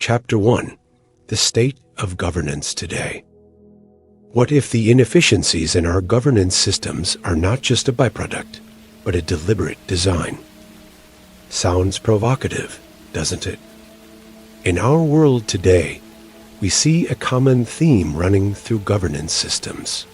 Chapter 1: The State of Governance Today. What if the inefficiencies in our governance systems are not just a byproduct, but a deliberate design? Sounds provocative, doesn't it? In our world today, we see a common theme running through governance systems.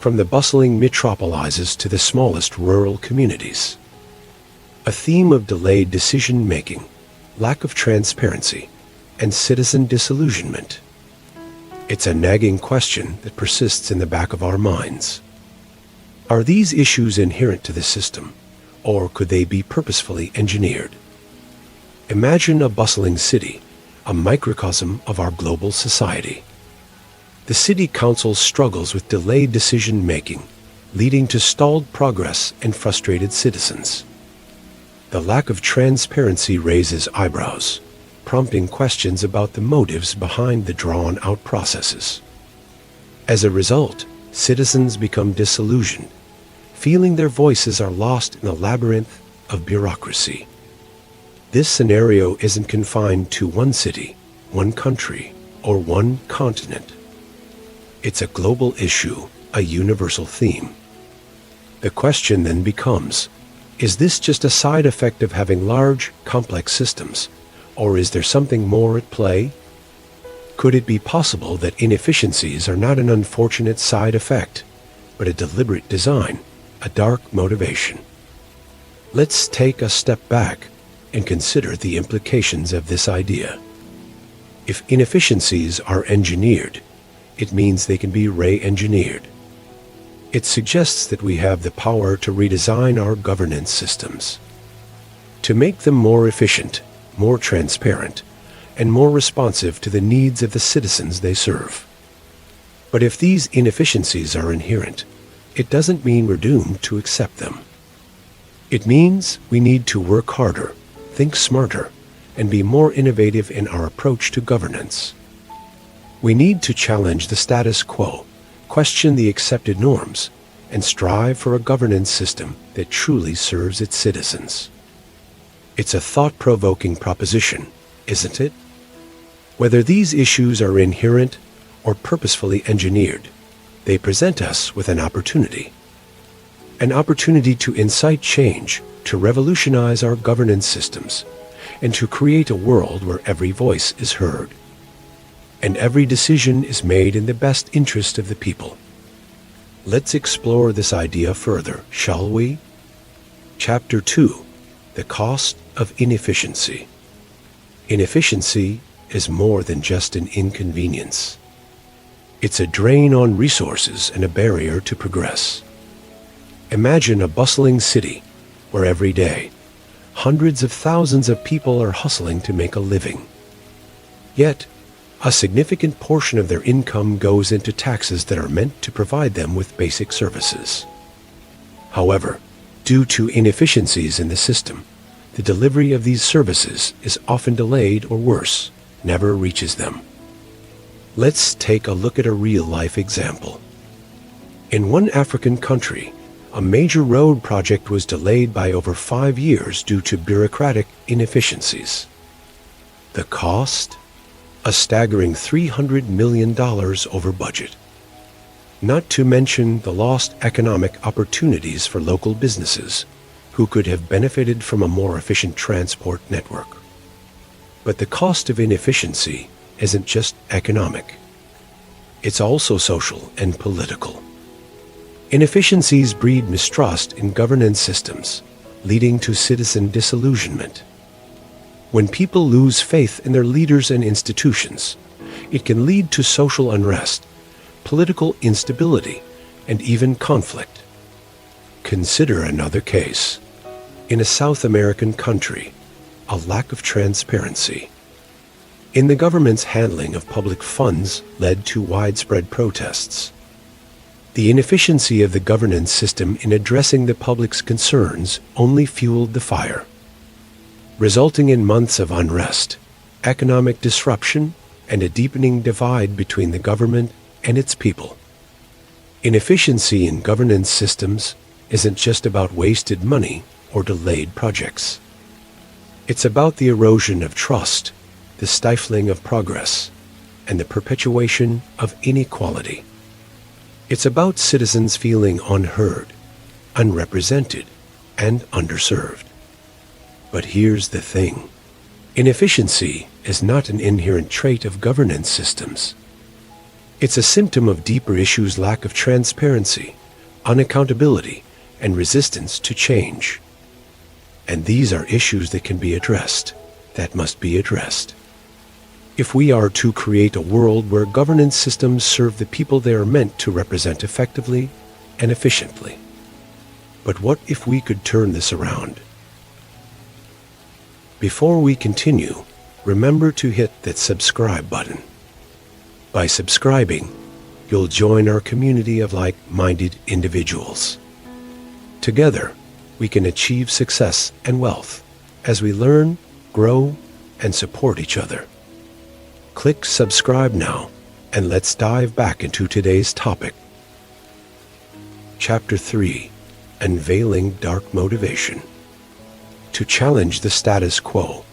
From the bustling metropolises to the smallest rural communities. A theme of delayed decision-making, lack of transparency, and citizen disillusionment. It's a nagging question that persists in the back of our minds. Are these issues inherent to the system, or could they be purposefully engineered? Imagine a bustling city, a microcosm of our global society. The city council struggles with delayed decision-making, leading to stalled progress and frustrated citizens. The lack of transparency raises eyebrows, prompting questions about the motives behind the drawn-out processes. As a result, citizens become disillusioned, feeling their voices are lost in the labyrinth of bureaucracy. This scenario isn't confined to one city, one country, or one continent. It's a global issue, a universal theme. The question then becomes, is this just a side effect of having large, complex systems, or is there something more at play? Could it be possible that inefficiencies are not an unfortunate side effect, but a deliberate design, a dark motivation? Let's take a step back and consider the implications of this idea. If inefficiencies are engineered, it means they can be re-engineered. It suggests that we have the power to redesign our governance systems, to make them more efficient, more transparent, and more responsive to the needs of the citizens they serve. But if these inefficiencies are inherent, it doesn't mean we're doomed to accept them. It means we need to work harder, think smarter, and be more innovative in our approach to governance. We need to challenge the status quo, question the accepted norms, and strive for a governance system that truly serves its citizens. It's a thought-provoking proposition, isn't it? Whether these issues are inherent or purposefully engineered, they present us with an opportunity. An opportunity to incite change, to revolutionize our governance systems, and to create a world where every voice is heard, and every decision is made in the best interest of the people. Let's explore this idea further, shall we? Chapter 2: The Cost of Inefficiency. Inefficiency is more than just an inconvenience. It's a drain on resources and a barrier to progress. Imagine a bustling city where every day, hundreds of thousands of people are hustling to make a living. Yet, a significant portion of their income goes into taxes that are meant to provide them with basic services. However, due to inefficiencies in the system, the delivery of these services is often delayed or worse, never reaches them. Let's take a look at a real-life example. In one African country, a major road project was delayed by over 5 years due to bureaucratic inefficiencies. The cost? A staggering $300 million over budget. Not to mention the lost economic opportunities for local businesses, who could have benefited from a more efficient transport network. But the cost of inefficiency isn't just economic. It's also social and political. Inefficiencies breed mistrust in governance systems, leading to citizen disillusionment. When people lose faith in their leaders and institutions, it can lead to social unrest, political instability, and even conflict. Consider another case. In a South American country, a lack of transparency in the government's handling of public funds led to widespread protests. The inefficiency of the governance system in addressing the public's concerns only fueled the fire, resulting in months of unrest, economic disruption, and a deepening divide between the government and its people. Inefficiency in governance systems isn't just about wasted money or delayed projects. It's about the erosion of trust, the stifling of progress, and the perpetuation of inequality. It's about citizens feeling unheard, unrepresented, and underserved. But here's the thing. Inefficiency is not an inherent trait of governance systems. It's a symptom of deeper issues: lack of transparency, unaccountability, and resistance to change. And these are issues that can be addressed, that must be addressed. If we are to create a world where governance systems serve the people they are meant to represent effectively and efficiently. But what if we could turn this around? Before we continue, remember to hit that subscribe button. By subscribing, you'll join our community of like-minded individuals. Together, we can achieve success and wealth as we learn, grow, and support each other. Click subscribe now, and let's dive back into today's topic. Chapter 3: Unveiling Dark Motivation. To challenge the status quo,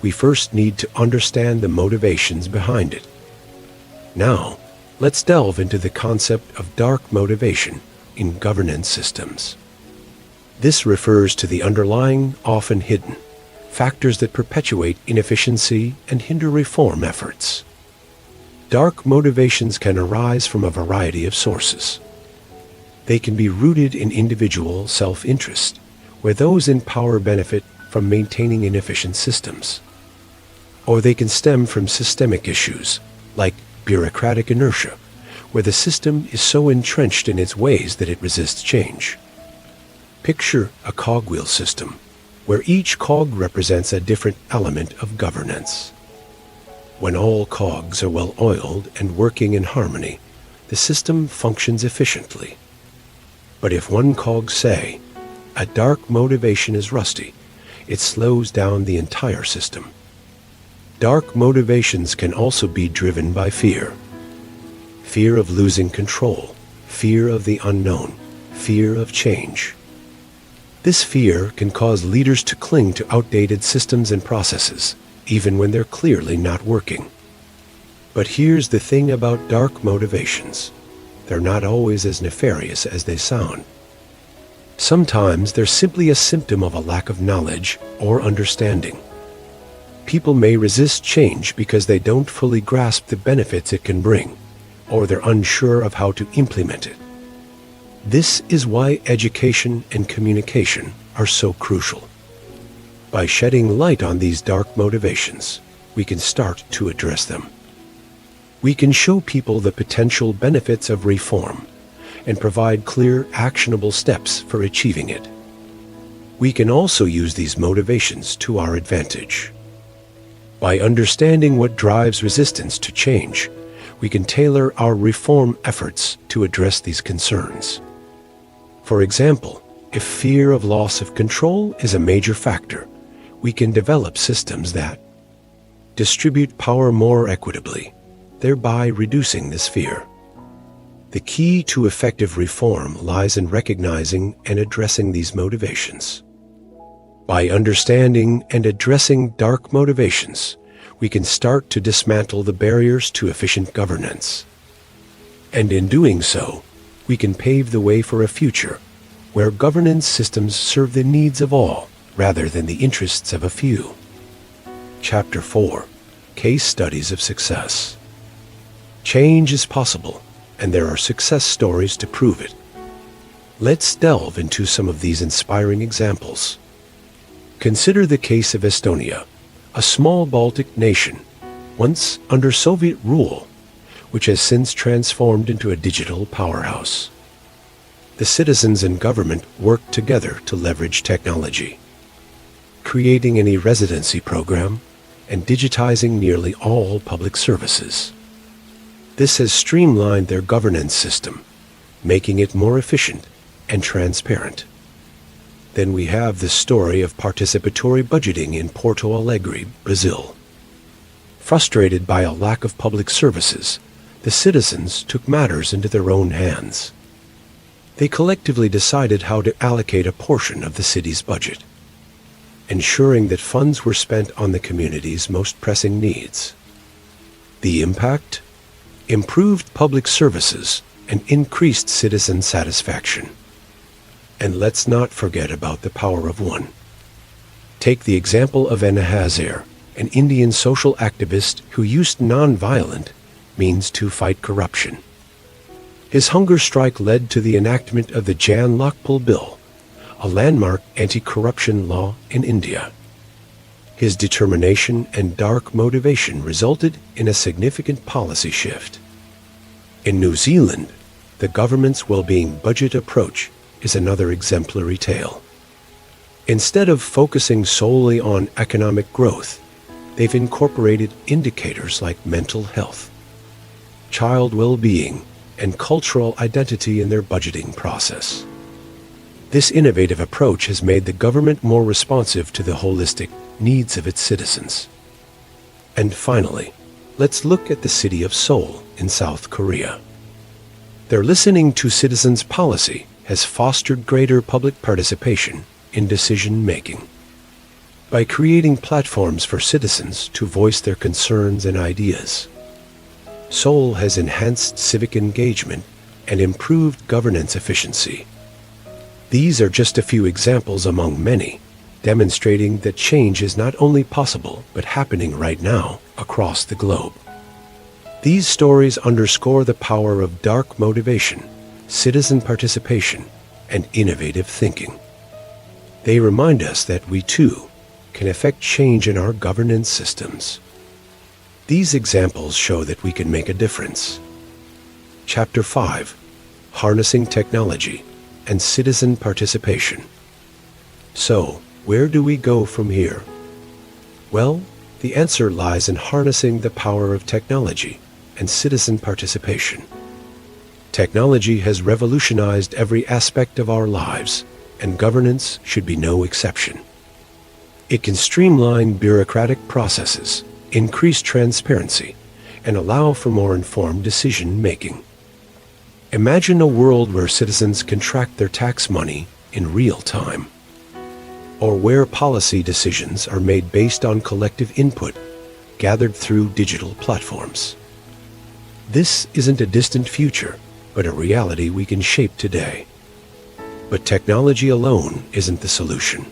we first need to understand the motivations behind it. Now, let's delve into the concept of dark motivation in governance systems. This refers to the underlying, often hidden, factors that perpetuate inefficiency and hinder reform efforts. Dark motivations can arise from a variety of sources. They can be rooted in individual self-interest, where those in power benefit from maintaining inefficient systems. Or they can stem from systemic issues, like bureaucratic inertia, where the system is so entrenched in its ways that it resists change. Picture a cogwheel system, where each cog represents a different element of governance. When all cogs are well oiled and working in harmony, the system functions efficiently. But if one cog, say, a dark motivation is rusty, it slows down the entire system. Dark motivations can also be driven by fear. Fear of losing control, fear of the unknown, fear of change. This fear can cause leaders to cling to outdated systems and processes, even when they're clearly not working. But here's the thing about dark motivations. They're not always as nefarious as they sound. Sometimes they're simply a symptom of a lack of knowledge or understanding. People may resist change because they don't fully grasp the benefits it can bring, or they're unsure of how to implement it. This is why education and communication are so crucial. By shedding light on these dark motivations, we can start to address them. We can show people the potential benefits of reform and provide clear, actionable steps for achieving it. We can also use these motivations to our advantage. By understanding what drives resistance to change, we can tailor our reform efforts to address these concerns. For example, if fear of loss of control is a major factor, we can develop systems that distribute power more equitably, thereby reducing this fear. The key to effective reform lies in recognizing and addressing these motivations. By understanding and addressing dark motivations, we can start to dismantle the barriers to efficient governance. And in doing so, we can pave the way for a future where governance systems serve the needs of all rather than the interests of a few. Chapter 4: Case Studies of Success. Change is possible, and there are success stories to prove it. Let's delve into some of these inspiring examples. Consider the case of Estonia, a small Baltic nation, once under Soviet rule, which has since transformed into a digital powerhouse. The citizens and government worked together to leverage technology, creating an e-residency program and digitizing nearly all public services. This has streamlined their governance system, making it more efficient and transparent. Then we have the story of participatory budgeting in Porto Alegre, Brazil. Frustrated by a lack of public services, the citizens took matters into their own hands. They collectively decided how to allocate a portion of the city's budget. ensuring that funds were spent on the community's most pressing needs. The impact? Improved public services and increased citizen satisfaction. And let's not forget about the power of one. Take the example of Anna Hazare, an Indian social activist who used non-violent means to fight corruption. His hunger strike led to the enactment of the Jan Lokpal Bill, a landmark anti-corruption law in India. His determination and dark motivation resulted in a significant policy shift. In New Zealand, the government's well-being budget approach is another exemplary tale. Instead of focusing solely on economic growth, they've incorporated indicators like mental health, child well-being, and cultural identity in their budgeting process. This innovative approach has made the government more responsive to the holistic needs of its citizens. And finally, let's look at the city of Seoul in South Korea. Their listening to citizens policy has fostered greater public participation in decision-making. By creating platforms for citizens to voice their concerns and ideas, Seoul has enhanced civic engagement and improved governance efficiency. These are just a few examples among many, demonstrating that change is not only possible but happening right now across the globe. These stories underscore the power of dark motivation, citizen participation, and innovative thinking. They remind us that we too can affect change in our governance systems. These examples show that we can make a difference. Chapter 5: Harnessing Technology and Citizen Participation. So, where do we go from here? Well, the answer lies in harnessing the power of technology and citizen participation. Technology has revolutionized every aspect of our lives, and governance should be no exception. It can streamline bureaucratic processes, increase transparency, and allow for more informed decision-making. Imagine a world where citizens can track their tax money in real time, or where policy decisions are made based on collective input gathered through digital platforms. This isn't a distant future, but a reality we can shape today. But technology alone isn't the solution.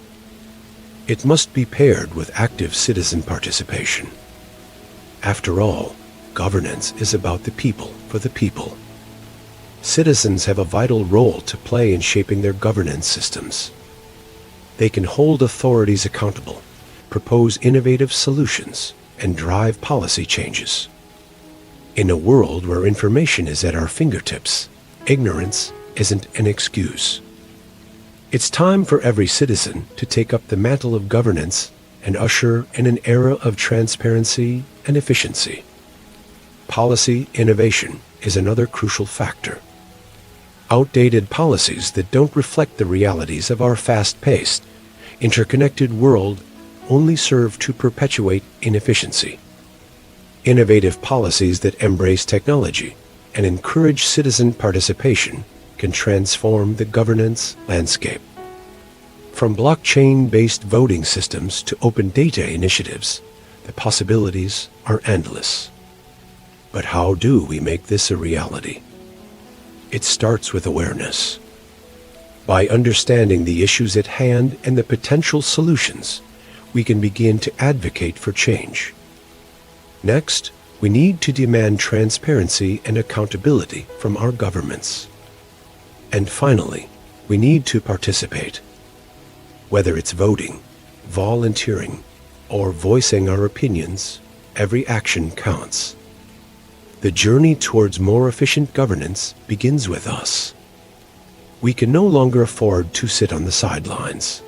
It must be paired with active citizen participation. After all, governance is about the people for the people. Citizens have a vital role to play in shaping their governance systems. They can hold authorities accountable, propose innovative solutions, and drive policy changes. In a world where information is at our fingertips, ignorance isn't an excuse. It's time for every citizen to take up the mantle of governance and usher in an era of transparency and efficiency. Policy innovation is another crucial factor. Outdated policies that don't reflect the realities of our fast-paced, interconnected world only serve to perpetuate inefficiency. Innovative policies that embrace technology and encourage citizen participation can transform the governance landscape. From blockchain-based voting systems to open data initiatives, the possibilities are endless. But how do we make this a reality? It starts with awareness. By understanding the issues at hand and the potential solutions, we can begin to advocate for change. Next, we need to demand transparency and accountability from our governments. And finally, we need to participate. Whether it's voting, volunteering, or voicing our opinions, every action counts. The journey towards more efficient governance begins with us. We can no longer afford to sit on the sidelines.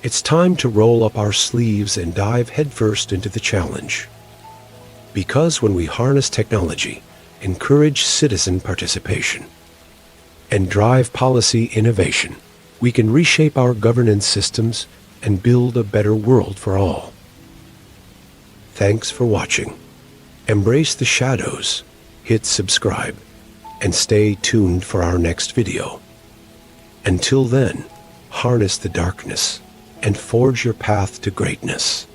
It's time to roll up our sleeves and dive headfirst into the challenge. Because when we harness technology, encourage citizen participation, and drive policy innovation, we can reshape our governance systems and build a better world for all. Thanks for watching. Embrace the shadows, hit subscribe, and stay tuned for our next video. Until then, harness the darkness and forge your path to greatness.